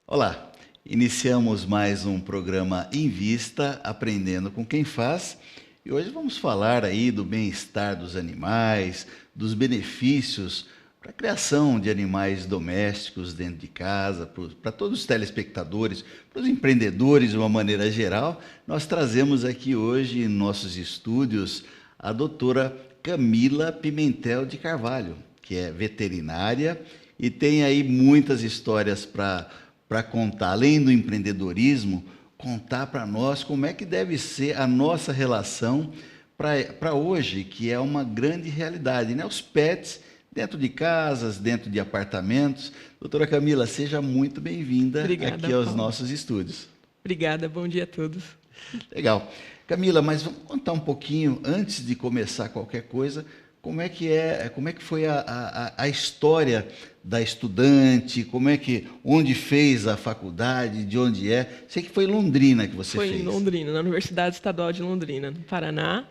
Olá, iniciamos mais um programa Em Vista, Aprendendo com Quem Faz. E hoje vamos falar aí do bem-estar dos animais, dos benefícios para a criação de animais domésticos dentro de casa, para todos os telespectadores, para os empreendedores de uma maneira geral. Nós trazemos aqui hoje em nossos estúdios a doutora Camila Pimentel de Carvalho, que é veterinária e tem aí muitas histórias para contar, além do empreendedorismo, contar para nós como é que deve ser a nossa relação para hoje, que é uma grande realidade, né? Os pets dentro de casas, dentro de apartamentos. Doutora Camila, seja muito bem-vinda aqui aos nossos estúdios. Obrigada, bom dia a todos. Legal. Camila, mas vamos contar um pouquinho, antes de começar qualquer coisa, como é que foi a história da estudante, onde fez a faculdade, de onde é? Sei que foi em Londrina que você fez. Foi em Londrina, na Universidade Estadual de Londrina, no Paraná.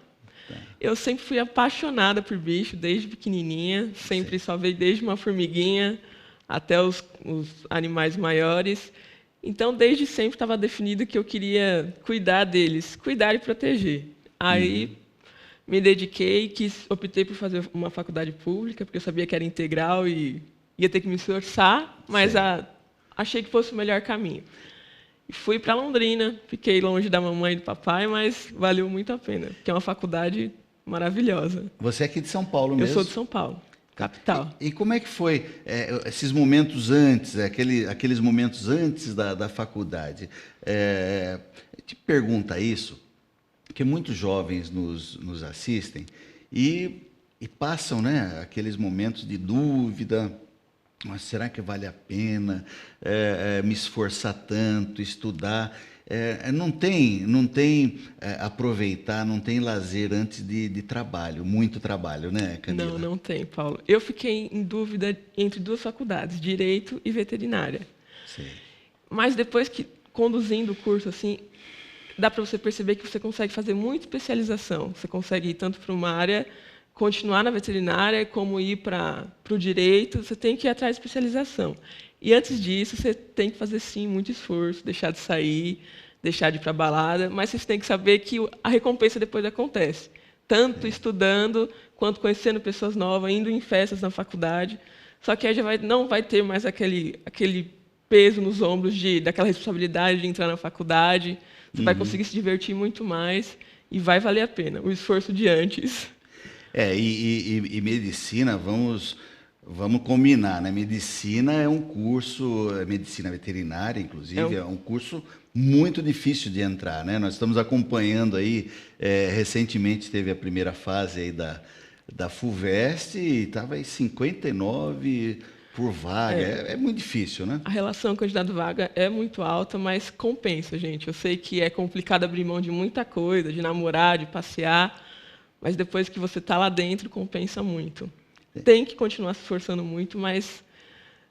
Tá. Eu sempre fui apaixonada por bicho, desde pequenininha, sempre só veio desde uma formiguinha até os animais maiores. Então, desde sempre estava definido que eu queria cuidar deles, cuidar e proteger. Aí me dediquei, optei por fazer uma faculdade pública, porque eu sabia que era integral e ia ter que me esforçar, mas achei que fosse o melhor caminho. E fui para Londrina, fiquei longe da mamãe e do papai, mas valeu muito a pena, porque é uma faculdade maravilhosa. Você é aqui de São Paulo mesmo? Eu sou de São Paulo, capital. E como é que foi esses momentos antes, aqueles momentos antes da faculdade? Te pergunta isso, porque muitos jovens nos assistem e passam, né, aqueles momentos de dúvida. Mas será que vale a pena me esforçar tanto, estudar? Não tem aproveitar, não tem lazer antes de trabalho, muito trabalho, né, Camila? Não tem, Paulo. Eu fiquei em dúvida entre duas faculdades, Direito e Veterinária. Sim. Mas depois que, conduzindo o curso, assim, dá para você perceber que você consegue fazer muita especialização. Você consegue ir tanto para uma área, continuar na veterinária, como ir para o direito. Você tem que ir atrás de especialização. E antes disso, você tem que fazer, sim, muito esforço, deixar de sair, deixar de ir para a balada, mas você tem que saber que a recompensa depois acontece. Tanto estudando, quanto conhecendo pessoas novas, indo em festas na faculdade. Só que aí não vai ter mais aquele peso nos ombros daquela responsabilidade de entrar na faculdade. Você vai conseguir se divertir muito mais e vai valer a pena o esforço de antes. E medicina, vamos combinar, né? Medicina é um curso, medicina veterinária, inclusive, é um curso muito difícil de entrar, né? Nós estamos acompanhando aí, recentemente teve a primeira fase aí da FUVEST e estava em 59 por vaga, é muito difícil, né? A relação candidato-vaga é muito alta, mas compensa, gente. Eu sei que é complicado abrir mão de muita coisa, de namorar, de passear, mas depois que você está lá dentro, compensa muito. Tem que continuar se esforçando muito, mas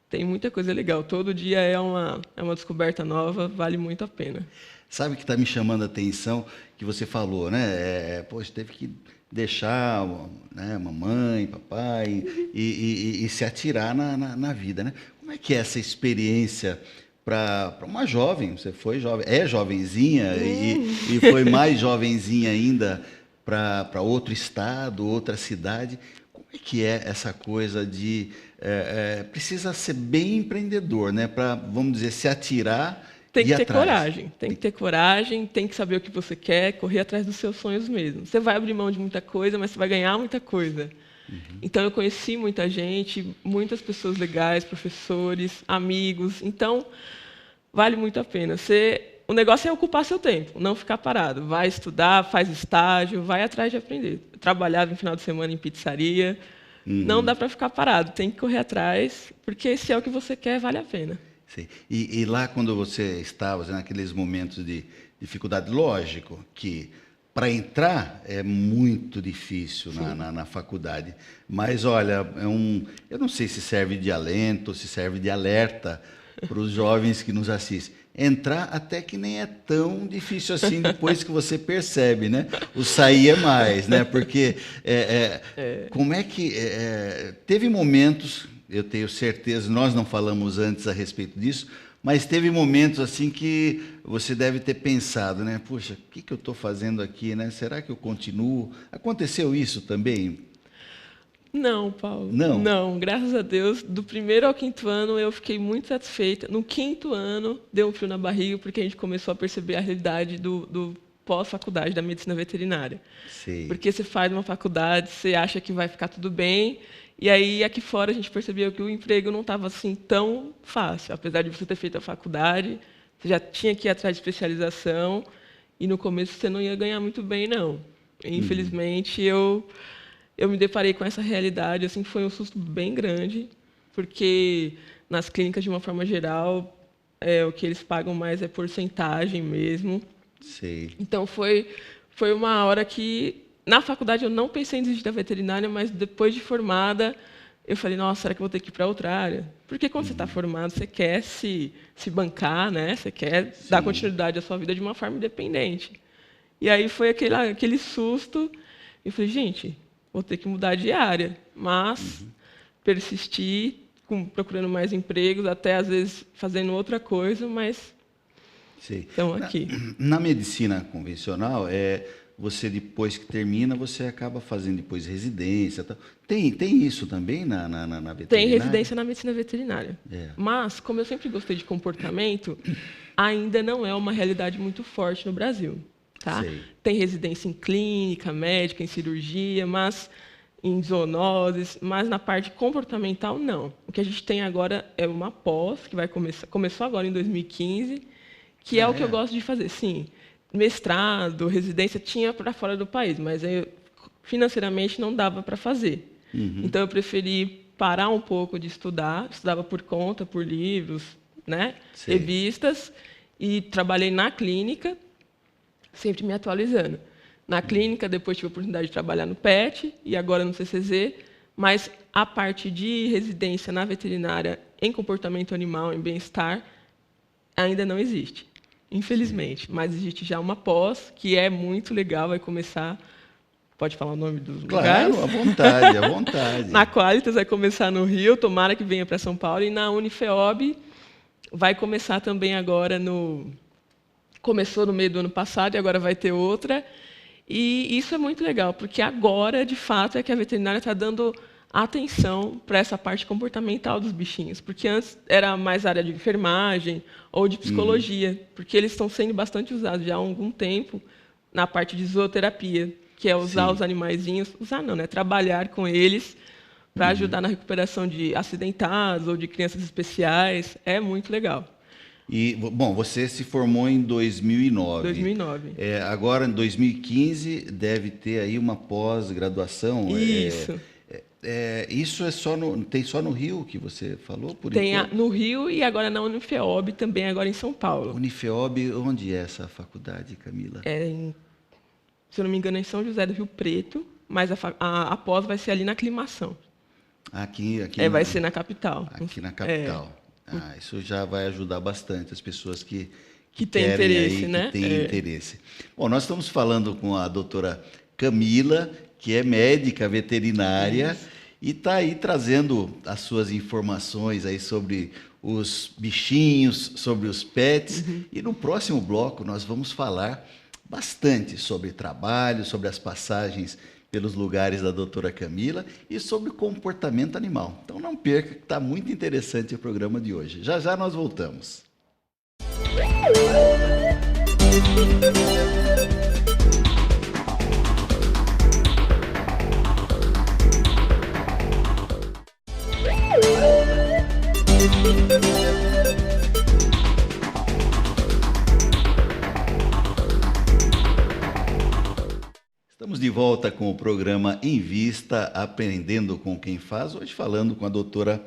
tem muita coisa legal. Todo dia é uma descoberta nova, vale muito a pena. Sabe o que está me chamando a atenção, que você falou, né? Poxa, teve que deixar, né, mamãe, papai e se atirar na vida, né? Como é que é essa experiência para uma jovem? Você foi jovem, é jovenzinha e foi mais jovenzinha ainda para outro estado, outra cidade. Como é que é essa coisa de precisa ser bem empreendedor, né? Para, vamos dizer, se atirar. Tem que ter coragem, tem que saber o que você quer, correr atrás dos seus sonhos mesmo. Você vai abrir mão de muita coisa, mas você vai ganhar muita coisa. Então, eu conheci muita gente, muitas pessoas legais, professores, amigos. Então, vale muito a pena. O negócio é ocupar seu tempo, não ficar parado. Vai estudar, faz estágio, vai atrás de aprender. Eu trabalhava no final de semana em pizzaria. Não dá para ficar parado, tem que correr atrás, porque se é o que você quer, vale a pena. Sim. E lá, quando você estava naqueles momentos de dificuldade, lógico que para entrar é muito difícil na faculdade, mas olha, eu não sei se serve de alento, se serve de alerta para os jovens que nos assistem. entrar até que nem é tão difícil assim depois que você percebe, né? O sair é mais, né? Porque como é que... teve momentos, eu tenho certeza, nós não falamos antes a respeito disso, mas teve momentos assim que você deve ter pensado, né? Puxa, o que eu estou fazendo aqui, né? Será que eu continuo? Aconteceu isso também? Não, Paulo. Não? Não, graças a Deus, do primeiro ao quinto ano eu fiquei muito satisfeita. No quinto ano, deu um frio na barriga, porque a gente começou a perceber a realidade do pós-faculdade da medicina veterinária. Sei. Porque você faz uma faculdade, você acha que vai ficar tudo bem, e aí aqui fora a gente percebeu que o emprego não estava assim tão fácil. Apesar de você ter feito a faculdade, você já tinha que ir atrás de especialização, e no começo você não ia ganhar muito bem, não. Infelizmente, eu me deparei com essa realidade, assim, foi um susto bem grande, porque nas clínicas, de uma forma geral, o que eles pagam mais é porcentagem mesmo. Sei. Então, foi uma hora que, na faculdade, eu não pensei em desistir da veterinária, mas depois de formada, eu falei, nossa, será que eu vou ter que ir para outra área? Porque quando você está formado, você quer se bancar, né? Você quer dar continuidade à sua vida de uma forma independente. E aí foi aquele susto, e eu falei, gente, vou ter que mudar de área, mas persistir, procurando mais empregos, até às vezes fazendo outra coisa, mas Sei. estamos aqui. Na medicina convencional, você depois que termina, você acaba fazendo depois residência. Tal. Tem isso também na veterinária? Tem residência na medicina veterinária. É. Mas, como eu sempre gostei de comportamento, ainda não é uma realidade muito forte no Brasil. Tá? Sei. Tem residência em clínica, médica, em cirurgia, mas em zoonoses, mas na parte comportamental, não. O que a gente tem agora é uma pós, que começou agora em 2015, que é o que eu gosto de fazer. Sim, mestrado, residência, tinha para fora do país, mas financeiramente não dava para fazer. Então, eu preferi parar um pouco de estudar, estudava por conta, por livros, né? Revistas, e trabalhei na clínica, sempre me atualizando. Na clínica, depois tive a oportunidade de trabalhar no PET e agora no CCZ, mas a parte de residência na veterinária em comportamento animal, em bem-estar, ainda não existe, infelizmente. Mas existe já uma pós, que é muito legal, vai começar... Pode falar o nome dos lugares? Claro, à vontade, à vontade. Na Qualitas vai começar no Rio, tomara que venha para São Paulo, e na Unifeob vai começar também agora Começou no meio do ano passado e agora vai ter outra. E isso é muito legal, porque agora, de fato, é que a veterinária está dando atenção para essa parte comportamental dos bichinhos. Porque antes era mais área de enfermagem ou de psicologia, porque eles estão sendo bastante usados já há algum tempo na parte de zooterapia, que é usar os animaizinhos, usar não, né? Trabalhar com eles para ajudar na recuperação de acidentados ou de crianças especiais. É muito legal. E, bom, você se formou em 2009. 2009. Agora, em 2015, deve ter aí uma pós-graduação. Isso. Isso tem só no Rio que você falou? Tem no Rio e agora na Unifeob, também agora em São Paulo. Unifeob, onde é essa faculdade, Camila? Se eu não me engano, é em São José do Rio Preto, mas a pós vai ser ali na Aclimação. Aqui vai ser na capital. Aqui na capital. Isso já vai ajudar bastante as pessoas que têm interesse, aí, né? Que têm interesse. Bom, nós estamos falando com a doutora Camila, que é médica veterinária, e está aí trazendo as suas informações aí sobre os bichinhos, sobre os pets. E no próximo bloco nós vamos falar bastante sobre trabalho, sobre as passagens pelos lugares da doutora Camila e sobre comportamento animal. Então não perca, que está muito interessante o programa de hoje. Já já nós voltamos. Estamos de volta com o programa Em Vista, Aprendendo com Quem Faz, hoje falando com a doutora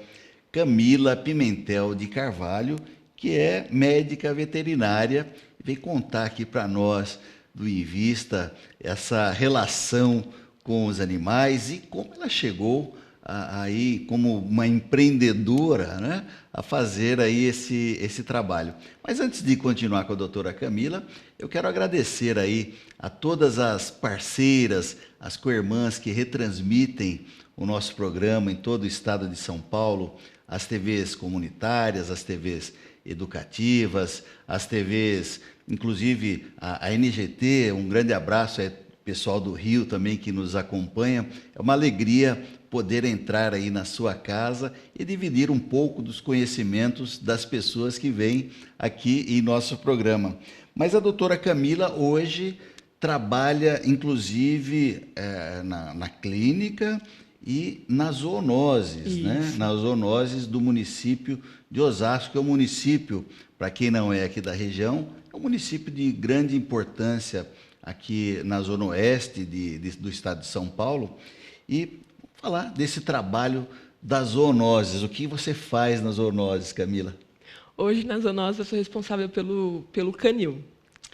Camila Pimentel de Carvalho, que é médica veterinária, e vem contar aqui para nós do Em Vista essa relação com os animais e como ela chegou aí como uma empreendedora, né, a fazer aí esse trabalho. Mas antes de continuar com a doutora Camila, eu quero agradecer aí a todas as parceiras, as co-irmãs que retransmitem o nosso programa em todo o estado de São Paulo, as TVs comunitárias, as TVs educativas, as TVs, inclusive a NGT, um grande abraço ao pessoal do Rio também que nos acompanha. É uma alegria poder entrar aí na sua casa e dividir um pouco dos conhecimentos das pessoas que vêm aqui em nosso programa. Mas a doutora Camila hoje trabalha, inclusive, na clínica e nas zoonoses, né? Nas zoonoses do município de Osasco, que é um município, para quem não é aqui da região, é um município de grande importância aqui na zona oeste do estado de São Paulo. E falar desse trabalho das zoonoses. O que você faz nas zoonoses, Camila? Hoje, nas zoonoses, eu sou responsável pelo canil.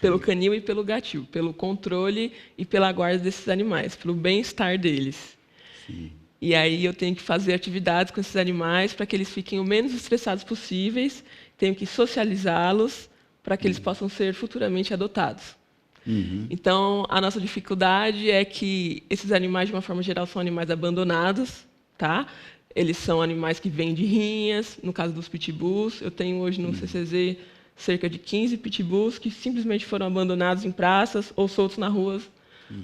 Pelo canil e pelo gatil, pelo controle e pela guarda desses animais, pelo bem-estar deles. Sim. E aí eu tenho que fazer atividades com esses animais para que eles fiquem o menos estressados possíveis, tenho que socializá-los para que eles possam ser futuramente adotados. Então, a nossa dificuldade é que esses animais, de uma forma geral, são animais abandonados, tá? Eles são animais que vêm de rinhas, no caso dos pitbulls. Eu tenho hoje no CCZ cerca de 15 pitbulls que simplesmente foram abandonados em praças ou soltos na rua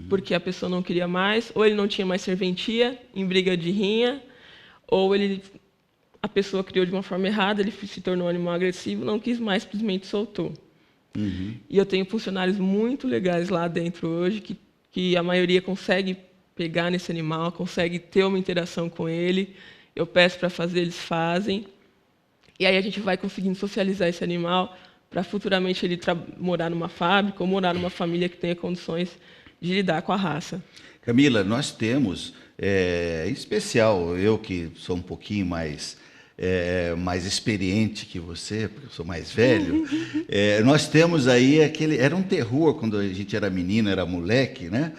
porque a pessoa não queria mais, ou ele não tinha mais serventia em briga de rinha, ou a pessoa criou de uma forma errada, ele se tornou um animal agressivo, não quis mais, simplesmente soltou. E eu tenho funcionários muito legais lá dentro hoje, que a maioria consegue pegar nesse animal, consegue ter uma interação com ele. Eu peço para fazer, eles fazem. E aí a gente vai conseguindo socializar esse animal para futuramente ele morar numa fábrica ou morar numa família que tenha condições de lidar com a raça. Camila, nós temos, em especial eu que sou um pouquinho mais experiente que você, porque eu sou mais velho, nós temos aí era um terror quando a gente era menino, era moleque, né?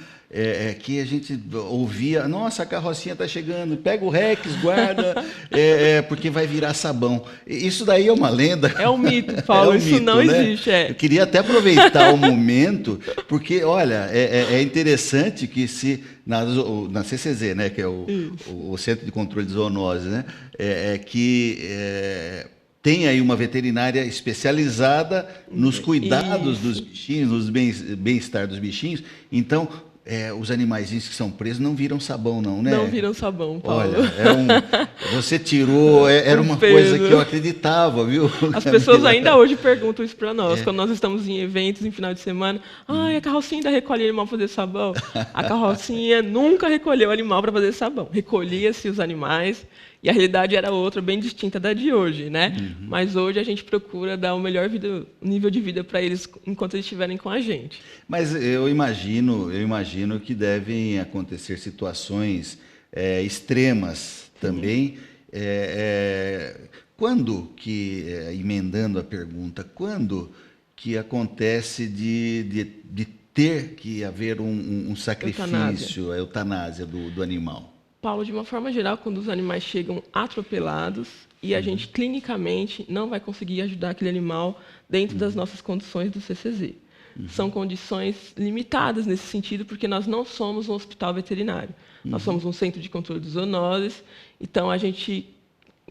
Que a gente ouvia, nossa, a carrocinha está chegando, pega o Rex, guarda, porque vai virar sabão. Isso daí é uma lenda. É um mito, Paulo, isso mito, não existe. Eu queria até aproveitar o momento, porque, olha, é interessante que se na CCZ, né, que é o Centro de Controle de Zoonoses, né, tem aí uma veterinária especializada nos cuidados dos bichinhos, nos bem-estar dos bichinhos. Então, os animaizinhos que são presos não viram sabão, não, né? Não viram sabão, Paulo. Olha, você tirou, era uma coisa que eu acreditava, viu? As pessoas ainda hoje perguntam isso para nós, quando nós estamos em eventos, em final de semana. A carrocinha ainda recolhe animal para fazer sabão? A carrocinha nunca recolheu animal para fazer sabão. Recolhia-se os animais, e a realidade era outra, bem distinta da de hoje, né? Mas hoje a gente procura dar o melhor nível de vida para eles enquanto eles estiverem com a gente. Mas eu imagino que devem acontecer situações extremas também. Quando que, emendando a pergunta, quando que acontece de ter que haver um sacrifício, a eutanásia do animal? Paulo, de uma forma geral, quando os animais chegam atropelados e a gente clinicamente não vai conseguir ajudar aquele animal dentro das nossas condições do CCZ. São condições limitadas nesse sentido, porque nós não somos um hospital veterinário. Nós somos um centro de controle de zoonoses, então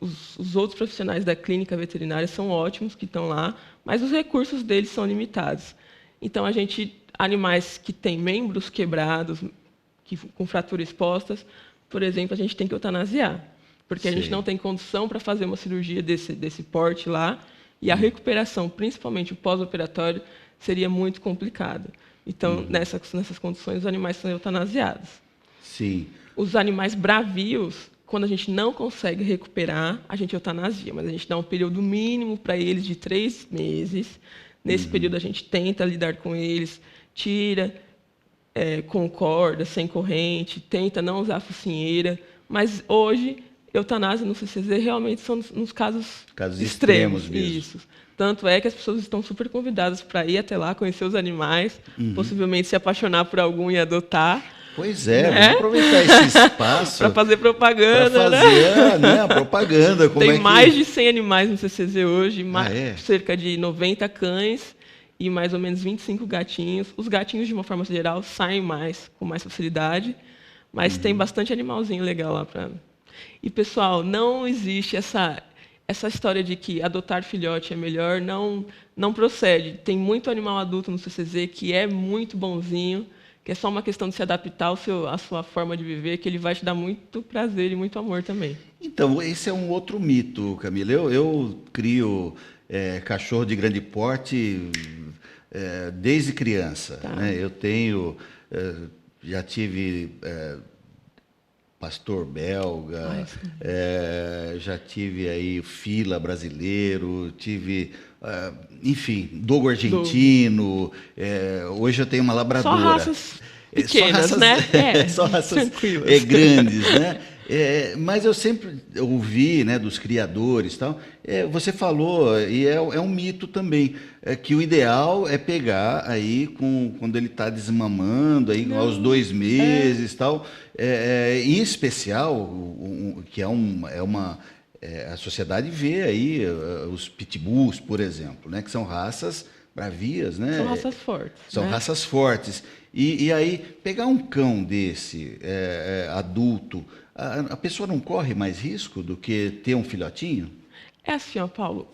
os outros profissionais da clínica veterinária são ótimos que estão lá, mas os recursos deles são limitados. Então, animais que têm membros quebrados, com fraturas expostas, por exemplo, a gente tem que eutanasiar, porque a gente não tem condição para fazer uma cirurgia desse porte lá, e a recuperação, principalmente o pós-operatório, seria muito complicado. Então, nessas condições, os animais são eutanasiados. Sim. Os animais bravios, quando a gente não consegue recuperar, a gente eutanasia, mas a gente dá um período mínimo para eles de 3 meses. Nesse período, a gente tenta lidar com eles, tira com corda, sem corrente, tenta não usar focinheira, mas hoje, eutanásia no CCZ realmente são nos casos extremos mesmo. Isso. Tanto é que as pessoas estão super convidadas para ir até lá, conhecer os animais, possivelmente se apaixonar por algum e adotar, Pois é, né? vamos aproveitar esse espaço para fazer propaganda. para fazer, né, a propaganda. Como Tem mais de 100 animais no CCZ hoje, é? cerca de 90 cães e mais ou menos 25 gatinhos. Os gatinhos, de uma forma geral, saem com mais facilidade, mas tem bastante animalzinho legal lá para... E, pessoal, não existe essa história de que adotar filhote é melhor, não procede. Tem muito animal adulto no CCZ que é muito bonzinho, que é só uma questão de se adaptar à sua forma de viver, que ele vai te dar muito prazer e muito amor também. Então, esse é um outro mito, Camila. Eu crio cachorro de grande porte desde criança. Tá. Né? Eu tenho, já tive pastor belga, já tive aí fila brasileiro, tive, enfim, dogo argentino. Hoje eu tenho uma labradora. Só raças pequenas, né? Só raças tranquilas. grandes, né? Mas eu sempre ouvi, né, dos criadores, tal. Você falou, e é um mito também, que o ideal é pegar aí quando ele está desmamando, aí aos 2 meses, tal. Em especial, que a sociedade vê aí os pitbulls, por exemplo, né, que são raças bravias, né? São raças fortes. São né? raças fortes. E aí, pegar um cão desse, adulto, a pessoa não corre mais risco do que ter um filhotinho? É assim, ó, Paulo.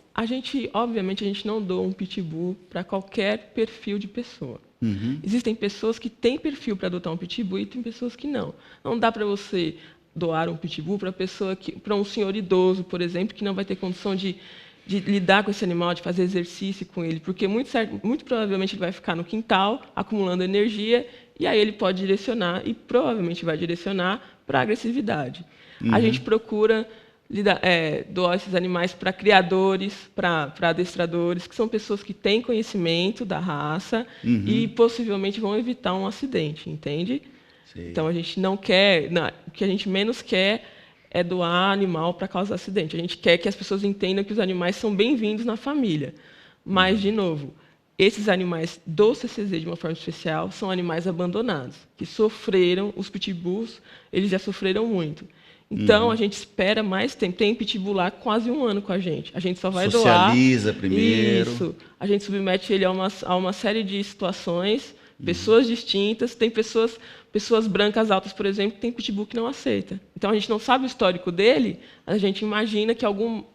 Obviamente, a gente não doa um pitbull para qualquer perfil de pessoa. Uhum. Existem pessoas que têm perfil para adotar um pitbull e tem pessoas que não. Não dá para você doar um pitbull para um senhor idoso, por exemplo, que não vai ter condição de lidar com esse animal, de fazer exercício com ele, porque muito provavelmente ele vai ficar no quintal, acumulando energia, e aí ele pode direcionar, e provavelmente vai direcionar para a agressividade. A gente procura doar esses animais para criadores, para adestradores, que são pessoas que têm conhecimento da raça e possivelmente vão evitar um acidente, entende? Sim. Então, a gente não quer... o que a gente menos quer é doar animal para causar acidente. A gente quer que as pessoas entendam que os animais são bem-vindos na família. Mas, de novo, esses animais do CCZ, de uma forma especial, são animais abandonados, que sofreram, os pitbulls, eles já sofreram muito. Então, a gente espera mais tempo. Tem pitbull lá quase 1 ano com a gente. A gente só vai doar... Socializa primeiro. Isso. A gente submete ele a uma série de situações, pessoas distintas. Tem pessoas brancas altas, por exemplo, que tem pitbull que não aceita. Então, a gente não sabe o histórico dele, a gente imagina que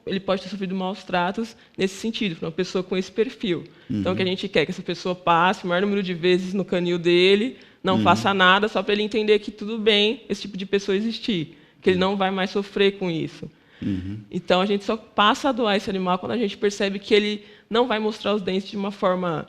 ele pode ter sofrido maus tratos nesse sentido, para uma pessoa com esse perfil. Então, o que a gente quer é que essa pessoa passe o maior número de vezes no canil dele, não faça nada, só para ele entender que tudo bem esse tipo de pessoa existir, que ele não vai mais sofrer com isso. Então, a gente só passa a doar esse animal quando a gente percebe que ele não vai mostrar os dentes de uma forma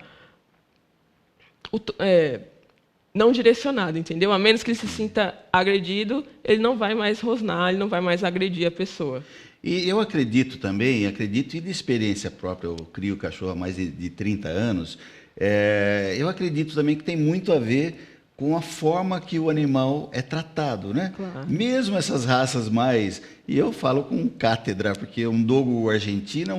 não direcionada, entendeu? A menos que ele se sinta agredido, ele não vai mais rosnar, ele não vai mais agredir a pessoa. E eu acredito também, e de experiência própria, eu crio cachorro há mais de 30 anos, eu acredito também que tem muito a ver com a forma que o animal é tratado, né? Claro. Mesmo essas raças mais... E eu falo com cátedra, porque um dogo argentino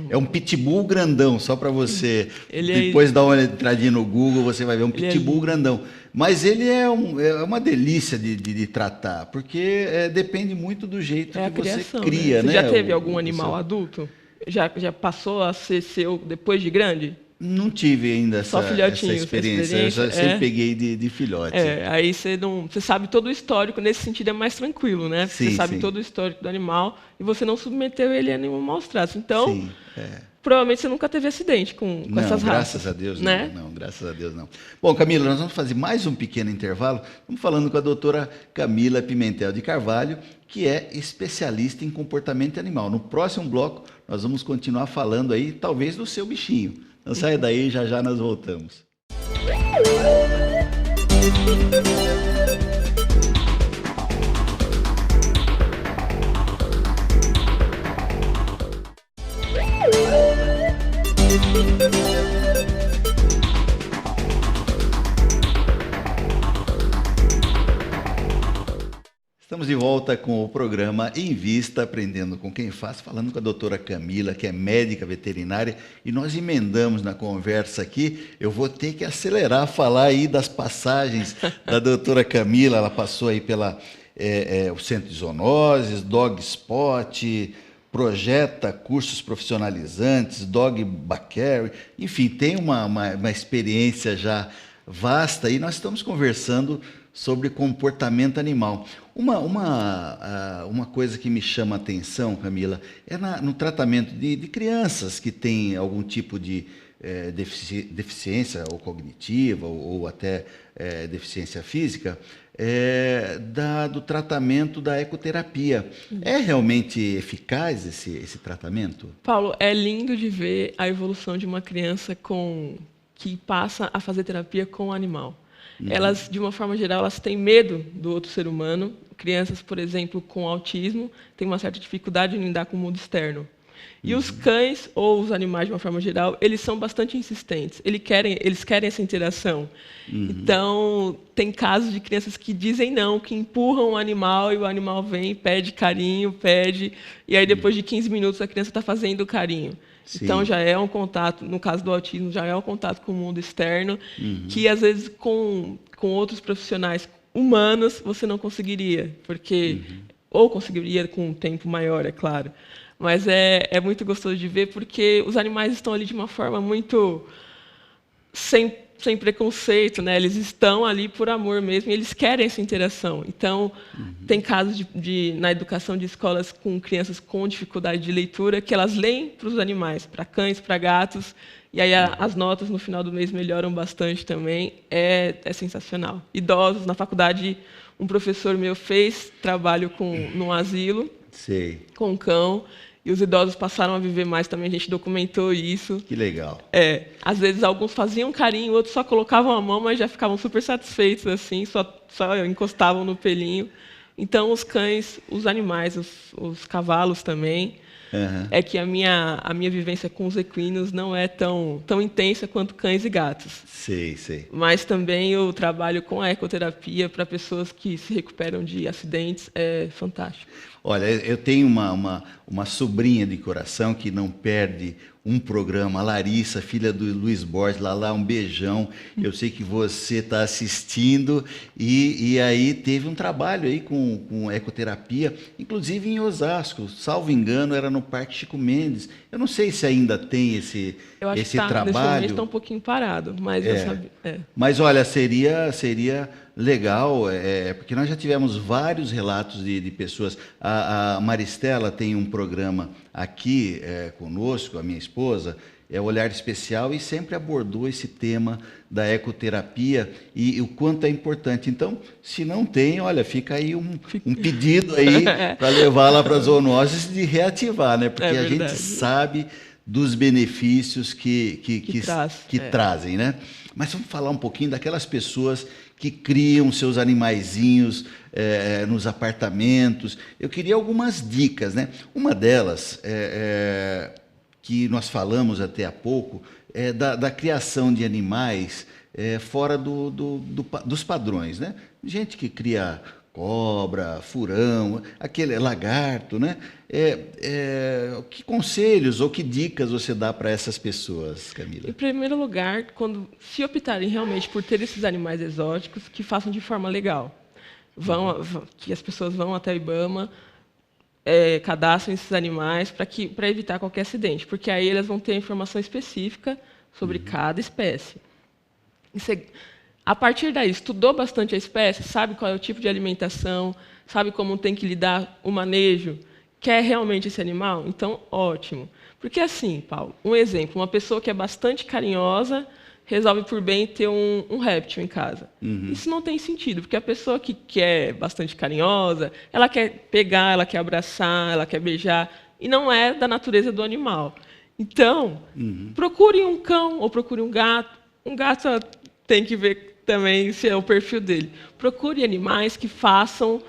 é um pitbull grandão, só para você... Depois dar uma entradinha no Google, você vai ver um pitbull grandão. Mas ele é uma delícia de tratar, porque depende muito do jeito que você cria, né? Você já teve algum animal adulto? Já passou a ser seu depois de grande? Não tive ainda essa experiência. Eu sempre peguei de filhote. Aí você sabe todo o histórico, nesse sentido é mais tranquilo, né? Você sabe todo o histórico do animal e você não submeteu ele a nenhum maus tratos. Então, provavelmente você nunca teve acidente com essas raças. Graças a Deus, né? Não, graças a Deus não. Bom, Camila, nós vamos fazer mais um pequeno intervalo. Estamos falando com a doutora Camila Pimentel de Carvalho, que é especialista em comportamento animal. No próximo bloco, nós vamos continuar falando aí, talvez, do seu bichinho. Não saia daí, já nós voltamos. Estamos de volta com o programa Invista, Aprendendo com Quem Faz, falando com a doutora Camila, que é médica veterinária, e nós emendamos na conversa aqui. Eu vou ter que acelerar, falar aí das passagens da doutora Camila. Ela passou aí pela o Centro de Zoonoses, Dog Spot, projeta cursos profissionalizantes, Dog Bakery, enfim, tem uma experiência já vasta, e nós estamos conversando sobre comportamento animal. Uma coisa que me chama a atenção, Camila, é no tratamento de crianças que têm algum tipo de deficiência ou cognitiva ou até deficiência física, do tratamento da ecoterapia. É realmente eficaz esse tratamento? Paulo, é lindo de ver a evolução de uma criança que passa a fazer terapia com o animal. Elas, de uma forma geral, elas têm medo do outro ser humano. Crianças, por exemplo, com autismo, têm uma certa dificuldade em lidar com o mundo externo. E os cães, ou os animais, de uma forma geral, eles são bastante insistentes. Eles querem essa interação. Então, tem casos de crianças que dizem não, que empurram o animal, e o animal vem, pede carinho, e aí depois de 15 minutos a criança está fazendo o carinho. Sim. Então, já é um contato, no caso do autismo, já é um contato com o mundo externo, que, às vezes, com outros profissionais humanos, você não conseguiria, porque ou conseguiria com um tempo maior, é claro. Mas é muito gostoso de ver, porque os animais estão ali de uma forma muito sem preconceito, né? Eles estão ali por amor mesmo, e eles querem essa interação. Então, tem casos na educação de escolas com crianças com dificuldade de leitura, que elas leem para os animais, para cães, para gatos, e aí as notas no final do mês melhoram bastante também. É sensacional. Idosos, na faculdade, um professor meu fez trabalho num asilo, Sei. com um cão, e os idosos passaram a viver mais também, a gente documentou isso. Que legal. Às vezes alguns faziam carinho, outros só colocavam a mão, mas já ficavam super satisfeitos, assim, só encostavam no pelinho. Então, os cães, os animais, os cavalos também, é que a minha vivência com os equinos não é tão intensa quanto cães e gatos. Sei. Mas também o trabalho com a ecoterapia para pessoas que se recuperam de acidentes é fantástico. Olha, eu tenho uma sobrinha de coração que não perde um programa, a Larissa, filha do Luiz Borges, lá um beijão. Eu sei que você está assistindo, e aí teve um trabalho aí com ecoterapia, inclusive em Osasco, salvo engano, era no Parque Chico Mendes. Eu não sei se ainda tem esse Eu acho que trabalho. Nesse momento está um pouquinho parado, mas eu sabia. Mas olha, seria legal, porque nós já tivemos vários relatos de pessoas. A Maristela tem um programa aqui conosco, a minha esposa, Olhar Especial, e sempre abordou esse tema da ecoterapia e o quanto é importante. Então, se não tem, olha, fica aí um pedido aí para levar lá para as zoonoses de reativar, né? Porque a gente sabe dos benefícios que trazem, né? Mas vamos falar um pouquinho daquelas pessoas que criam seus animaizinhos nos apartamentos. Eu queria algumas dicas, né? Uma delas, que nós falamos até há pouco, é da criação de animais fora dos padrões, né? Gente que cria cobra, furão, aquele lagarto, né? Que conselhos ou que dicas você dá para essas pessoas, Camila? Em primeiro lugar, se optarem realmente por ter esses animais exóticos, que façam de forma legal. Que as pessoas vão até o IBAMA, cadastrem esses animais para evitar qualquer acidente, porque aí elas vão ter informação específica sobre cada espécie. A partir daí, estudou bastante a espécie, sabe qual é o tipo de alimentação, sabe como tem que lidar o manejo, quer realmente esse animal? Então, ótimo. Porque assim, Paulo, um exemplo, uma pessoa que é bastante carinhosa resolve por bem ter um réptil em casa. Isso não tem sentido, porque a pessoa que é bastante carinhosa, ela quer pegar, ela quer abraçar, ela quer beijar, e não é da natureza do animal. Então, procure um cão ou procure um gato. Um gato tem que ver também se é o perfil dele. Procure animais que façam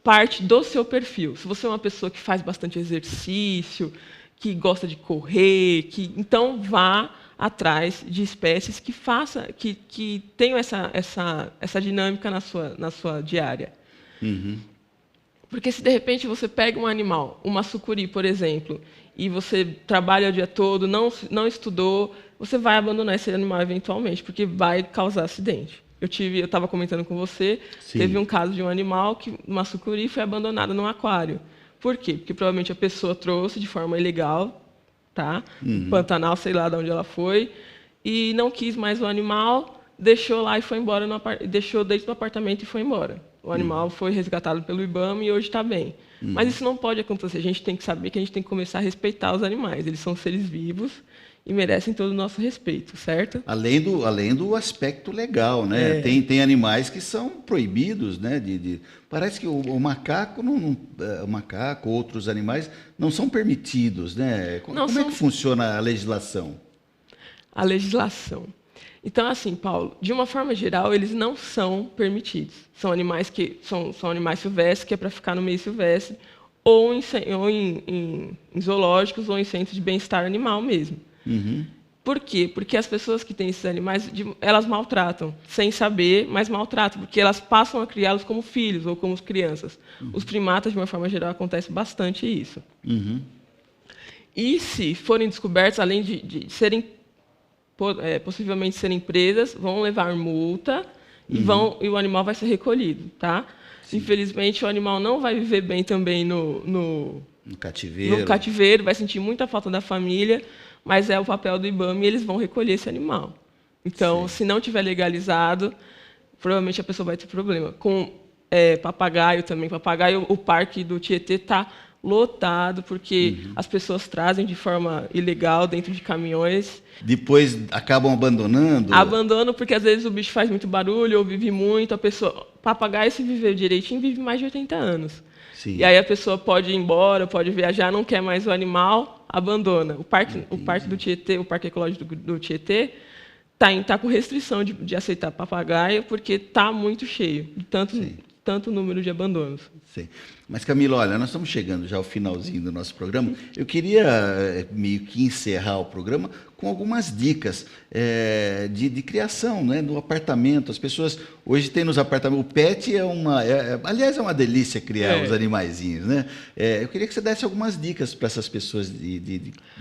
parte do seu perfil. Se você é uma pessoa que faz bastante exercício, que gosta de correr, então vá atrás de espécies que tenham essa dinâmica na sua diária. Porque se de repente você pega um animal, uma sucuri, por exemplo, e você trabalha o dia todo, não estudou, você vai abandonar esse animal eventualmente, porque vai causar acidente. Eu estava comentando com você, Sim. teve um caso de um animal que uma sucuri foi abandonada num aquário. Por quê? Porque provavelmente a pessoa trouxe de forma ilegal, tá? No Pantanal, sei lá de onde ela foi, e não quis mais o animal, deixou lá e foi embora, deixou dentro do apartamento e foi embora. O animal foi resgatado pelo IBAMA e hoje está bem. Mas isso não pode acontecer. A gente tem que saber que a gente tem que começar a respeitar os animais. Eles são seres vivos e merecem todo o nosso respeito, certo? Além do aspecto legal, né? Tem animais que são proibidos, né? Parece que o macaco, o macaco, outros animais, não são permitidos, né? Como é que funciona a legislação? A legislação. Então, assim, Paulo, de uma forma geral, eles não são permitidos. São animais são animais silvestres, que é para ficar no meio silvestre, ou em zoológicos, ou em centros de bem-estar animal mesmo. Por quê? Porque as pessoas que têm esses animais, elas maltratam, sem saber, mas maltratam, porque elas passam a criá-los como filhos ou como crianças. Os primatas, de uma forma geral, acontece bastante isso. E se forem descobertos, além de serem possivelmente serem presas, vão levar multa e o animal vai ser recolhido, tá? Sim. Infelizmente, o animal não vai viver bem também no cativeiro, vai sentir muita falta da família, mas é o papel do IBAMA e eles vão recolher esse animal. Então, se não tiver legalizado, provavelmente a pessoa vai ter problema. Com papagaio também. Papagaio, o parque do Tietê está lotado, porque as pessoas trazem de forma ilegal dentro de caminhões. Depois acabam abandonando? Abandonam porque, às vezes, o bicho faz muito barulho ou vive muito. Papagaio, se viver direitinho, vive mais de 80 anos. Sim. E aí a pessoa pode ir embora, pode viajar, não quer mais o animal, abandona. O parque do Tietê, o Parque Ecológico do Tietê, tá com restrição de aceitar papagaio, porque está muito cheio, de tanto número de abandonos. Sim. Mas, Camila, olha, nós estamos chegando já ao finalzinho do nosso programa. Eu queria meio que encerrar o programa com algumas dicas de criação, né, no apartamento. As pessoas hoje têm nos apartamentos. O pet aliás, é uma delícia criar os animaizinhos, né? Eu queria que você desse algumas dicas para essas pessoas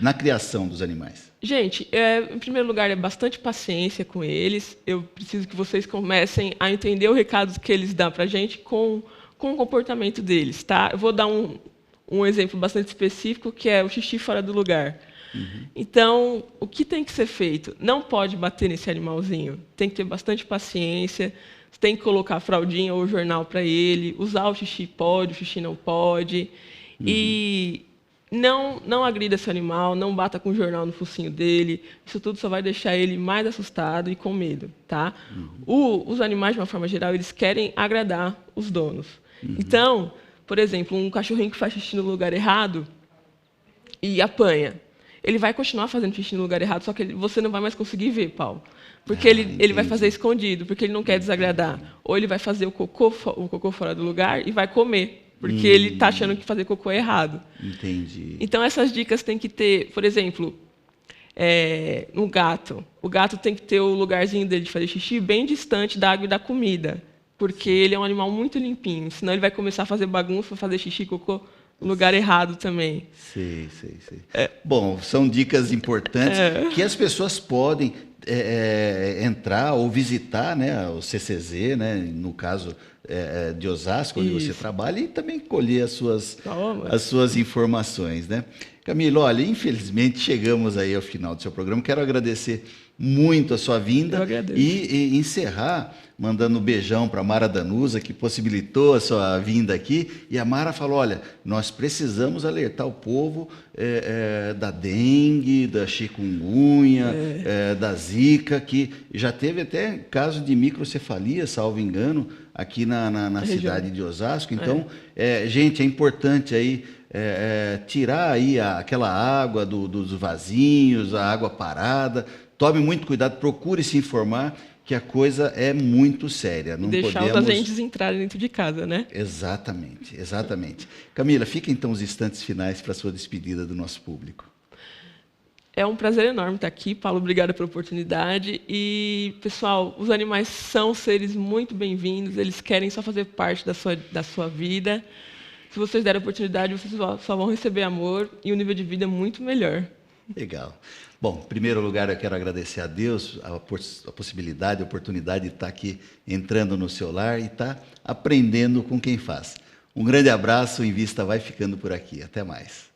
na criação dos animais. Gente, em primeiro lugar, é bastante paciência com eles. Eu preciso que vocês comecem a entender o recado que eles dão para a gente com o comportamento deles, tá? Eu vou dar um exemplo bastante específico, que é o xixi fora do lugar. Então, o que tem que ser feito? Não pode bater nesse animalzinho. Tem que ter bastante paciência. Você tem que colocar fraldinha ou jornal para ele. Usar o xixi pode, o xixi não pode. E não agrida esse animal, não bata com o jornal no focinho dele. Isso tudo só vai deixar ele mais assustado e com medo, tá? Os animais, de uma forma geral, eles querem agradar os donos. Então, por exemplo, um cachorrinho que faz xixi no lugar errado e apanha, ele vai continuar fazendo xixi no lugar errado, só que você não vai mais conseguir ver, Paulo. Porque ele vai fazer escondido, porque ele não quer desagradar. Ou ele vai fazer o cocô fora do lugar e vai comer, porque ele está achando que fazer cocô é errado. Entendi. Então, essas dicas tem que ter, por exemplo, no gato. O gato tem que ter o lugarzinho dele de fazer xixi bem distante da água e da comida, porque ele é um animal muito limpinho. Senão ele vai começar a fazer bagunça, fazer xixi e cocô no lugar errado também. Sei. Bom, são dicas importantes que as pessoas podem entrar ou visitar, né, o CCZ, né, no caso de Osasco, onde você trabalha, e também colher as suas informações, né? Camila, olha, infelizmente chegamos aí ao final do seu programa. Quero agradecer muito a sua vinda e encerrar mandando um beijão para a Mara Danusa, que possibilitou a sua vinda aqui. E a Mara falou, olha, nós precisamos alertar o povo da dengue, da chikungunya, da zika, que já teve até caso de microcefalia, salvo engano, aqui na cidade de Osasco. Então, gente, é importante aí tirar aí aquela água dos vasinhos, a água parada. Tome muito cuidado, procure se informar, que a coisa é muito séria. Não deixar os agentes entrarem dentro de casa, né? Exatamente. Camila, fica então os instantes finais para a sua despedida do nosso público. É um prazer enorme estar aqui, Paulo. Obrigada pela oportunidade. E, pessoal, os animais são seres muito bem-vindos. Eles querem só fazer parte da sua vida. se vocês derem a oportunidade, vocês só vão receber amor e um nível de vida muito melhor. Legal. Bom, em primeiro lugar, eu quero agradecer a Deus a possibilidade, a oportunidade de estar aqui entrando no seu lar e estar aprendendo com quem faz. Um grande abraço, o Invista vai ficando por aqui. Até mais.